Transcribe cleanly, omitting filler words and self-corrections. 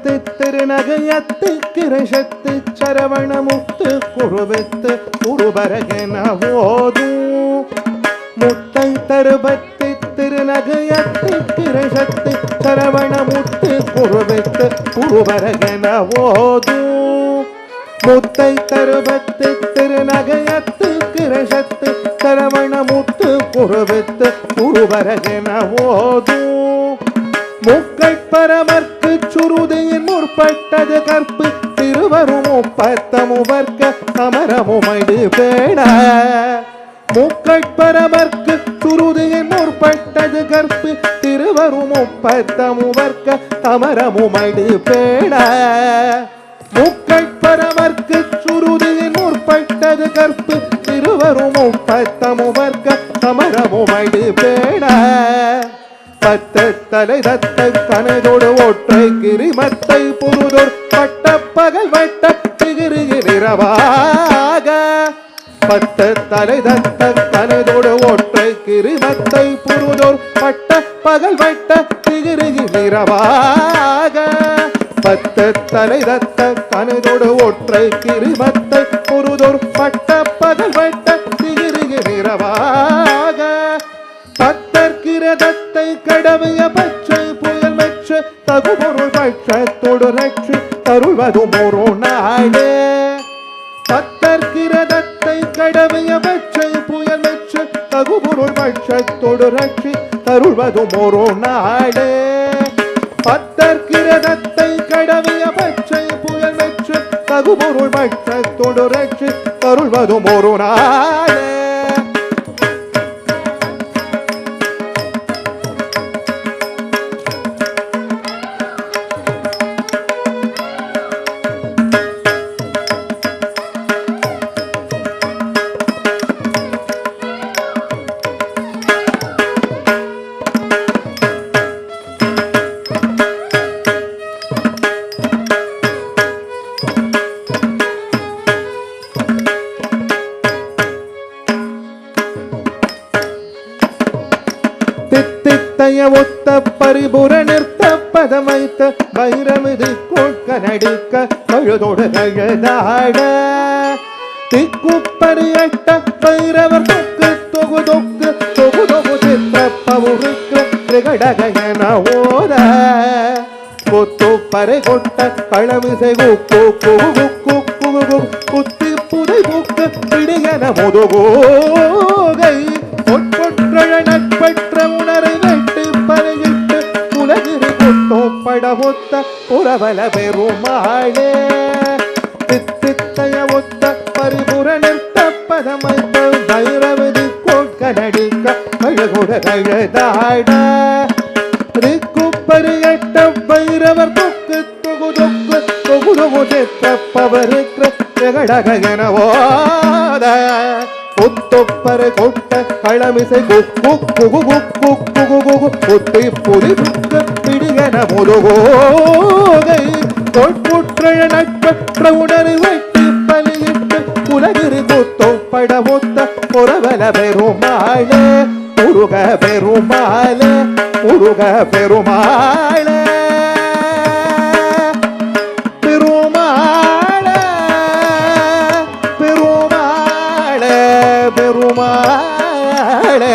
திருநகையத்து கிரஷத்து சரவணமுத்து குருவித்து குருபரகன ஓதும் முத்தை தருபத்து திருநகையத்து கிரஷத்து சரவணமுத்து குருவித்து குருபரகன ஓதும் முத்தை தருபத்து திருநகையத்து கிரஷத்து சரவணமுத்து குருவித்து குருபரகன ஓதும் முக்கட் பரமர்க்கு சுருதியின் முற்பட்டது கற்பு திருவரும் முப்பத்தமுவர்க்க அமரமுமைடு பேட முக்கட் பரமர்க்கு சுருதியின் முற்பட்டது கற்பு திருவரும் முப்பத்தமுவர்க்க அமரமுமைடு பேட முக்கட் பரமர்க்கு சுருதியின் முற்பட்டது கற்பு திருவரும் முப்பத்தமுவர்க்க அமரமுமைடு பேட பத்த தலை தத்த கனதோடு ஒற்றை கிரிமத்தை புருதோர் பட்ட பகல் வட்ட திகிரிரவாக பத்த தலை தத்த கனதோடு ஒற்றை கிரிமத்தை புருதோர் பட்ட பகல் வட்ட திகிரிரவாக பத்த தலை தத்த கனதோடு ஒற்றை கிரிமத்தை புருதோர் பட்ட பகல் வட்ட திகிரிரவாக பத்தற்கிரதத்தை கடவைய பச்சை புயல் மெச்ச தகுபொருள் பட்சத்தோடு ரட்சி தருள்வதும் ஒரு நாடே பத்தற்கிரதத்தை கடவைய பச்சை புயல் மெச்ச தகுபொருள் பட்சத்தோடு ரட்சி தருள்வதும் ஒரு நாடே பத்தற்கிரதத்தை கடவைய பச்சை புயல் மெச்ச தகுபொருள் பட்சத்தோடு ரட்சி தருள்வதும் ஒரு நாடே ஒத்த பரிபுர நிறுத்த பதமைத்த வைரமிது கோட்க நடிக்க கழுதோடு கழுதாட திக்குப்பரியட்ட வைரவர் தொக்கு தொகு தொக்கு தொகு தொகு சித்த பவுருக்கு திகடகன ஓத கொத்து பறை கொட்ட களமிசை குக்கு குகு குகு குத்தி புதை புக்கு பிடியன முதுகோகை பொற்கொற்ற நட்பற்ற உணரை வெட்டு பறையிட்டு உலகிரி கொட்டோ படமொத்த புறவல பெருமாளே தித்தித்தைய ஒத்த பரிபுர நிறுத்த பதமைத்த வைரவதி கோட்க நடிக்க கழுகுட கழுதாட திக்குப்பரியட்ட வைரவர் தொக்கு தொகு தொக்கு தொகு தொகு சித்த பவருக்கு ஜகடகனவோத கொத்தொப்பரை கொட்ட களமிசை குக்கு குகு குக்கு குகு குகு குத்தி புதி புக்க பிடிகன முதுகோகை கொட்புற்ற நட்பற்ற உணரை வெட்டி பலியிட்டு உலகிரி கொத்தோ படமொத்த புறவல பெருமாளே முருக பெருமாளே முருக பெருமாளே பெருமாளே